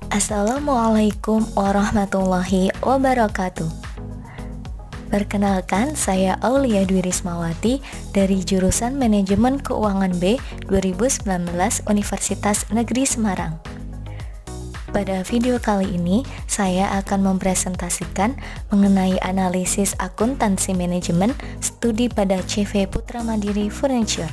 Assalamualaikum warahmatullahi wabarakatuh. Perkenalkan, saya Aulia Dwi Rismawati dari jurusan Manajemen Keuangan B 2019 Universitas Negeri Semarang. Pada video kali ini, saya akan mempresentasikan mengenai analisis akuntansi manajemen studi pada CV Putra Mandiri Furniture.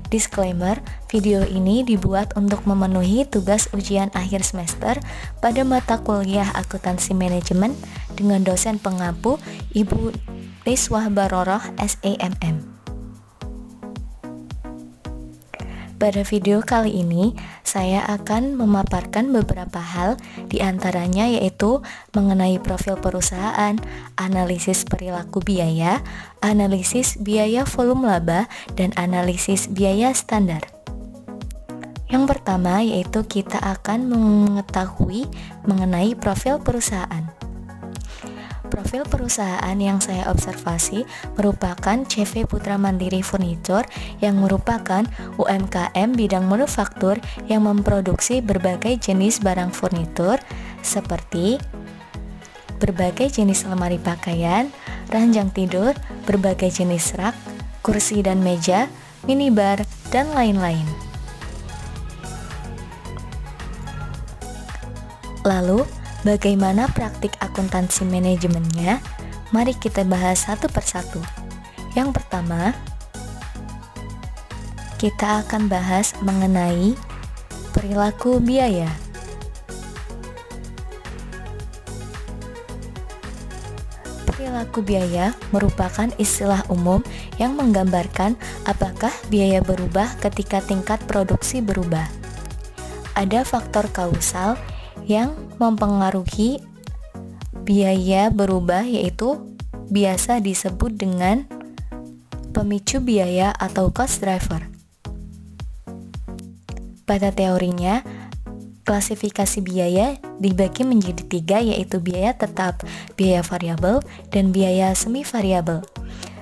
Disclaimer, video ini dibuat untuk memenuhi tugas ujian akhir semester pada mata kuliah akuntansi manajemen dengan dosen pengampu Ibu Riswah Baroroh SEMM. Pada video kali ini, saya akan memaparkan beberapa hal, diantaranya yaitu mengenai profil perusahaan, analisis perilaku biaya, analisis biaya volume laba, dan analisis biaya standar. Yang pertama yaitu kita akan mengetahui mengenai profil perusahaan. Profil perusahaan yang saya observasi merupakan CV Putra Mandiri Furniture yang merupakan UMKM bidang manufaktur yang memproduksi berbagai jenis barang furnitur seperti berbagai jenis lemari pakaian, ranjang tidur, berbagai jenis rak, kursi dan meja, minibar, dan lain-lain. Lalu, bagaimana praktik akuntansi manajemennya? Mari kita bahas satu persatu. Yang pertama, kita akan bahas mengenai perilaku biaya. Perilaku biaya merupakan istilah umum yang menggambarkan apakah biaya berubah ketika tingkat produksi berubah. Ada faktor kausal yang mempengaruhi biaya berubah, yaitu biasa disebut dengan pemicu biaya atau cost driver. Pada teorinya, klasifikasi biaya dibagi menjadi tiga, yaitu biaya tetap, biaya variabel, dan biaya semi variabel.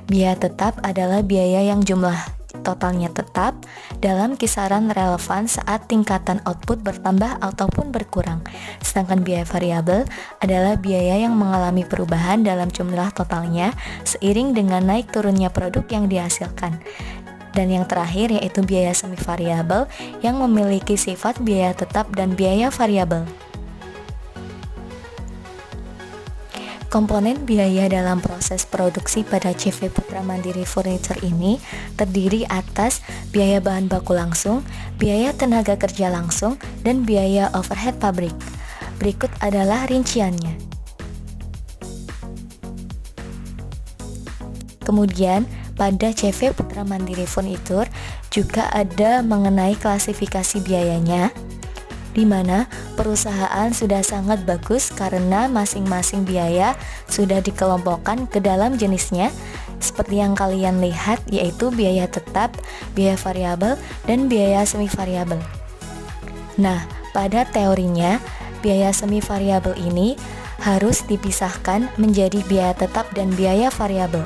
Biaya tetap adalah biaya yang jumlah totalnya tetap dalam kisaran relevan saat tingkatan output bertambah ataupun berkurang. Sedangkan biaya variabel adalah biaya yang mengalami perubahan dalam jumlah totalnya seiring dengan naik turunnya produk yang dihasilkan. Dan yang terakhir yaitu biaya semi variabel yang memiliki sifat biaya tetap dan biaya variabel. Komponen biaya dalam proses produksi pada CV Putra Mandiri Furniture ini terdiri atas biaya bahan baku langsung, biaya tenaga kerja langsung, dan biaya overhead pabrik. Berikut adalah rinciannya. Kemudian, pada CV Putra Mandiri Furniture juga ada mengenai klasifikasi biayanya, di mana perusahaan sudah sangat bagus karena masing-masing biaya sudah dikelompokkan ke dalam jenisnya seperti yang kalian lihat, yaitu biaya tetap, biaya variabel, dan biaya semi variabel. Nah, pada teorinya biaya semi variabel ini harus dipisahkan menjadi biaya tetap dan biaya variabel.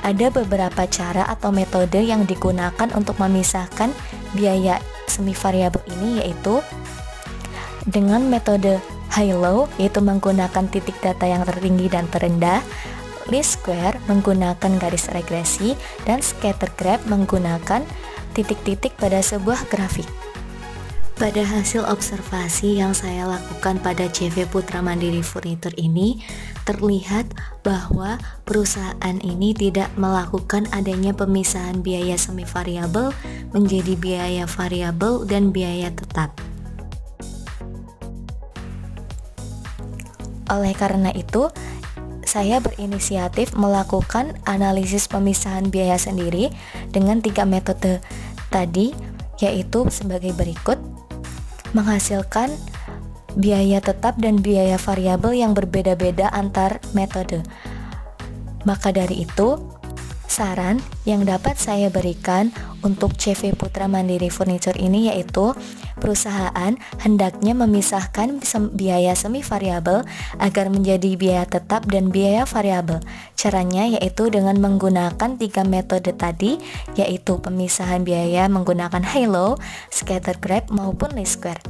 Ada beberapa cara atau metode yang digunakan untuk memisahkan biaya semi variabel ini, yaitu dengan metode high-low, yaitu menggunakan titik data yang tertinggi dan terendah, least square menggunakan garis regresi, dan scatter graph menggunakan titik-titik pada sebuah grafik. Pada hasil observasi yang saya lakukan pada CV Putra Mandiri Furniture ini, terlihat bahwa perusahaan ini tidak melakukan adanya pemisahan biaya semi variabel menjadi biaya variabel dan biaya tetap. Oleh karena itu, saya berinisiatif melakukan analisis pemisahan biaya sendiri dengan 3 metode tadi, yaitu sebagai berikut: menghasilkan biaya tetap dan biaya variabel yang berbeda-beda antar metode. Maka dari itu, saran yang dapat saya berikan untuk CV Putra Mandiri Furniture ini yaitu perusahaan hendaknya memisahkan biaya semi variabel agar menjadi biaya tetap dan biaya variabel. Caranya yaitu dengan menggunakan 3 metode tadi, yaitu pemisahan biaya menggunakan high-low, scatter graph maupun least square.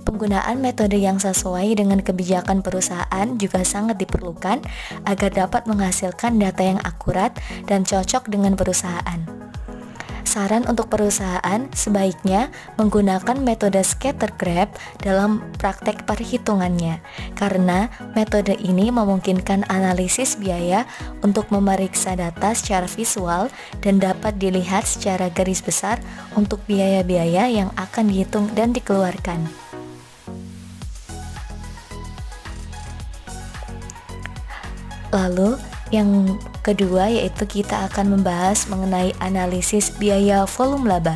Penggunaan metode yang sesuai dengan kebijakan perusahaan juga sangat diperlukan agar dapat menghasilkan data yang akurat dan cocok dengan perusahaan. Saran untuk perusahaan sebaiknya menggunakan metode scatter graph dalam praktek perhitungannya, karena metode ini memungkinkan analisis biaya untuk memeriksa data secara visual dan dapat dilihat secara garis besar untuk biaya-biaya yang akan dihitung dan dikeluarkan. Lalu, yang kedua yaitu kita akan membahas mengenai analisis biaya volume laba.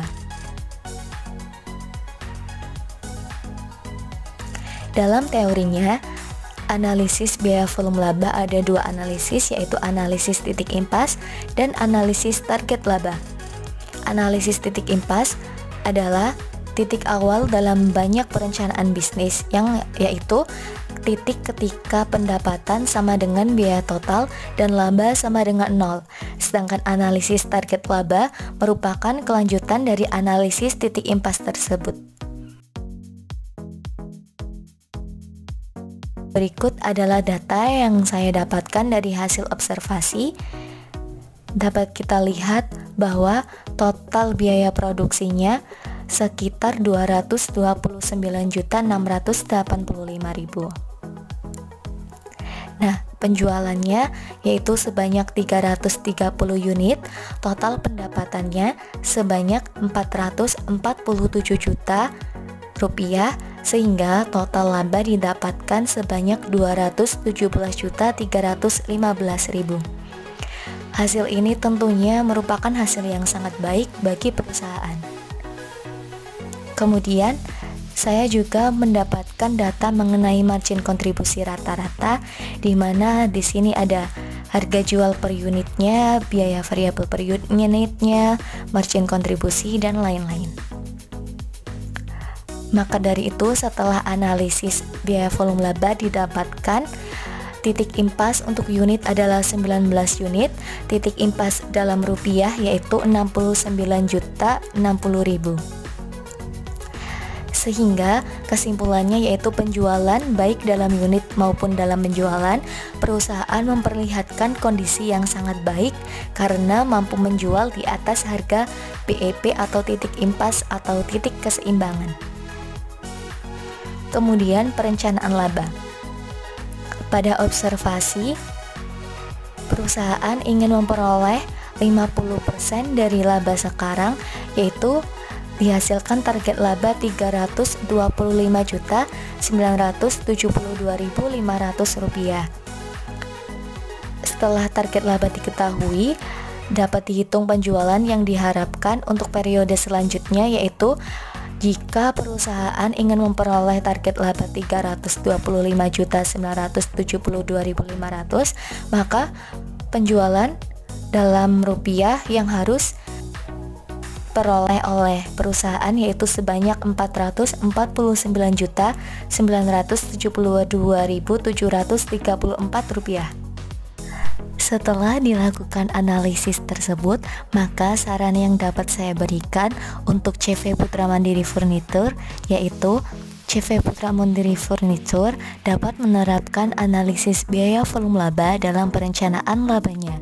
Dalam teorinya, analisis biaya volume laba ada dua analisis, yaitu analisis titik impas dan analisis target laba. Analisis titik impas adalah titik awal dalam banyak perencanaan bisnis, yang yaitu titik ketika pendapatan sama dengan biaya total dan laba sama dengan 0. Sedangkan analisis target laba merupakan kelanjutan dari analisis titik impas tersebut. Berikut adalah data yang saya dapatkan dari hasil observasi. Dapat kita lihat bahwa total biaya produksinya sekitar 229.685.000. Nah, penjualannya yaitu sebanyak 330 unit, total pendapatannya sebanyak 447 juta rupiah, sehingga total laba didapatkan sebanyak 217.315.000. Hasil ini tentunya merupakan hasil yang sangat baik bagi perusahaan. Kemudian, saya juga mendapatkan data mengenai margin kontribusi rata-rata, di mana di sini ada harga jual per unitnya, biaya variabel per unitnya, margin kontribusi, dan lain-lain. Maka dari itu, setelah analisis biaya volume laba didapatkan, titik impas untuk unit adalah 19 unit, titik impas dalam rupiah yaitu 69.060.000. Sehingga kesimpulannya yaitu penjualan baik dalam unit maupun dalam penjualan, perusahaan memperlihatkan kondisi yang sangat baik karena mampu menjual di atas harga PEP atau titik impas atau titik keseimbangan. Kemudian perencanaan laba. Pada observasi, perusahaan ingin memperoleh 50% dari laba sekarang, yaitu dihasilkan target laba 325.972.500 rupiah. Setelah target laba diketahui, dapat dihitung penjualan yang diharapkan untuk periode selanjutnya, yaitu jika perusahaan ingin memperoleh target laba 325.972.500, maka penjualan dalam rupiah yang harus peroleh oleh perusahaan yaitu sebanyak 449.972.734 rupiah. Setelah dilakukan analisis tersebut, maka saran yang dapat saya berikan untuk CV Putra Mandiri Furniture yaitu CV Putra Mandiri Furniture dapat menerapkan analisis biaya volume laba dalam perencanaan labanya.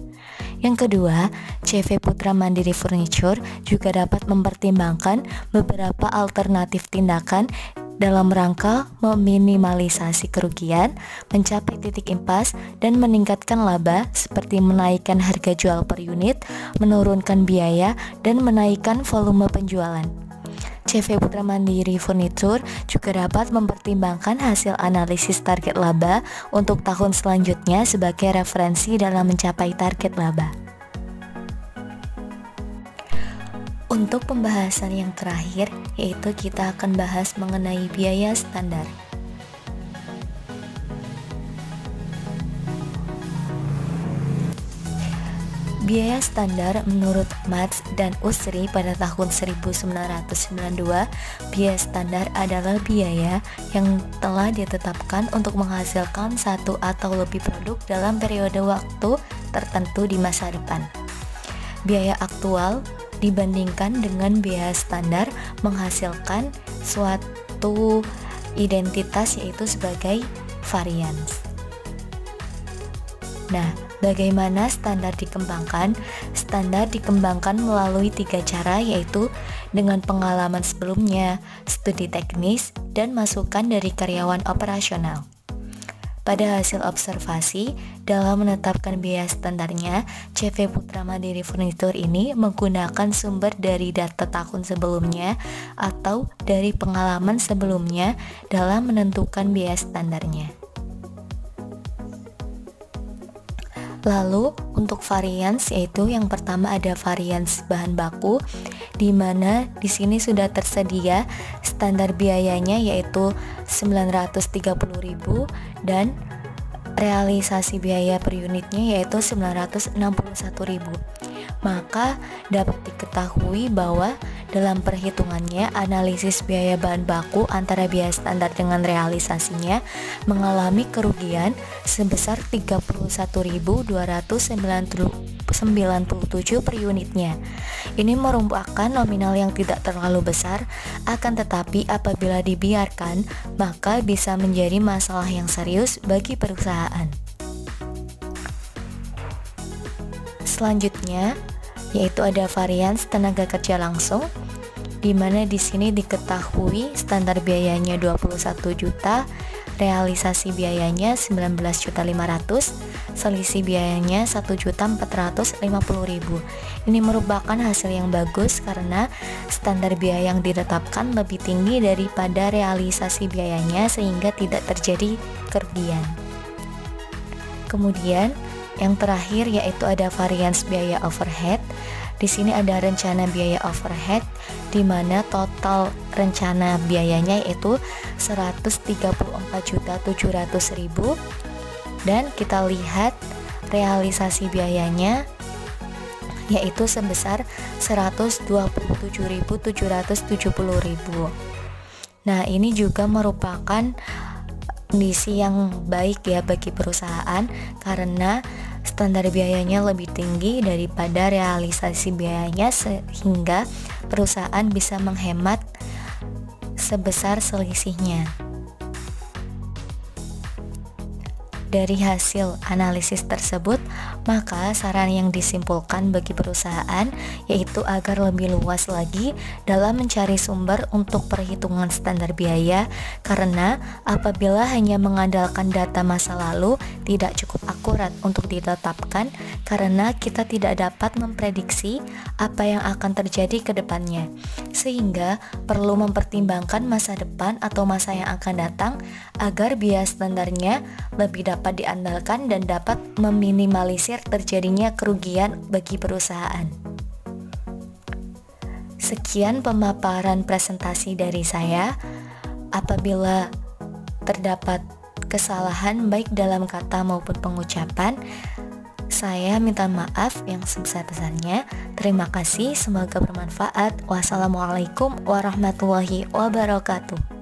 Yang kedua, CV Putra Mandiri Furniture juga dapat mempertimbangkan beberapa alternatif tindakan dalam rangka meminimalisasi kerugian, mencapai titik impas, dan meningkatkan laba seperti menaikkan harga jual per unit, menurunkan biaya, dan menaikkan volume penjualan. CV Putra Mandiri Furniture juga dapat mempertimbangkan hasil analisis target laba untuk tahun selanjutnya sebagai referensi dalam mencapai target laba. Untuk pembahasan yang terakhir, yaitu kita akan bahas mengenai biaya standar. Biaya standar menurut Mats dan Usri pada tahun 1992, biaya standar adalah biaya yang telah ditetapkan untuk menghasilkan satu atau lebih produk dalam periode waktu tertentu di masa depan. Biaya aktual dibandingkan dengan biaya standar menghasilkan suatu identitas yaitu sebagai varians. Nah, bagaimana standar dikembangkan? Standar dikembangkan melalui 3 cara, yaitu dengan pengalaman sebelumnya, studi teknis, dan masukan dari karyawan operasional. Pada hasil observasi, dalam menetapkan biaya standarnya, CV Putra Mandiri Furnitur ini menggunakan sumber dari data tahun sebelumnya atau dari pengalaman sebelumnya dalam menentukan biaya standarnya. Lalu untuk varians, yaitu yang pertama ada varians bahan baku, di mana di sini sudah tersedia standar biayanya yaitu 930.000 dan realisasi biaya per unitnya yaitu 961.000. Maka dapat diketahui bahwa dalam perhitungannya analisis biaya bahan baku antara biaya standar dengan realisasinya mengalami kerugian sebesar 31.297 per unitnya. Ini merupakan nominal yang tidak terlalu besar, akan tetapi apabila dibiarkan maka bisa menjadi masalah yang serius bagi perusahaan. Selanjutnya yaitu ada varians tenaga kerja langsung, di mana di sini diketahui standar biayanya 21 juta, realisasi biayanya 19.500.000, selisih biayanya 1.450.000. Ini merupakan hasil yang bagus karena standar biaya yang ditetapkan lebih tinggi daripada realisasi biayanya sehingga tidak terjadi kerugian. Kemudian yang terakhir yaitu ada varians biaya overhead. Di sini ada rencana biaya overhead di mana total rencana biayanya yaitu 134.700.000 dan kita lihat realisasi biayanya yaitu sebesar 127.770.000. Nah, ini juga merupakan kondisi yang baik ya bagi perusahaan karena standar biayanya lebih tinggi daripada realisasi biayanya sehingga perusahaan bisa menghemat sebesar selisihnya. Dari hasil analisis tersebut, maka saran yang disimpulkan bagi perusahaan yaitu agar lebih luas lagi dalam mencari sumber untuk perhitungan standar biaya, karena apabila hanya mengandalkan data masa lalu tidak cukup akurat untuk ditetapkan karena kita tidak dapat memprediksi apa yang akan terjadi ke depannya, sehingga perlu mempertimbangkan masa depan atau masa yang akan datang agar biaya standarnya lebih dapat diandalkan dan dapat meminimalisir terjadinya kerugian bagi perusahaan. Sekian pemaparan presentasi dari saya. Apabila terdapat kesalahan baik dalam kata maupun pengucapan, saya minta maaf yang sebesar-besarnya. Terima kasih, semoga bermanfaat. Wassalamualaikum warahmatullahi wabarakatuh.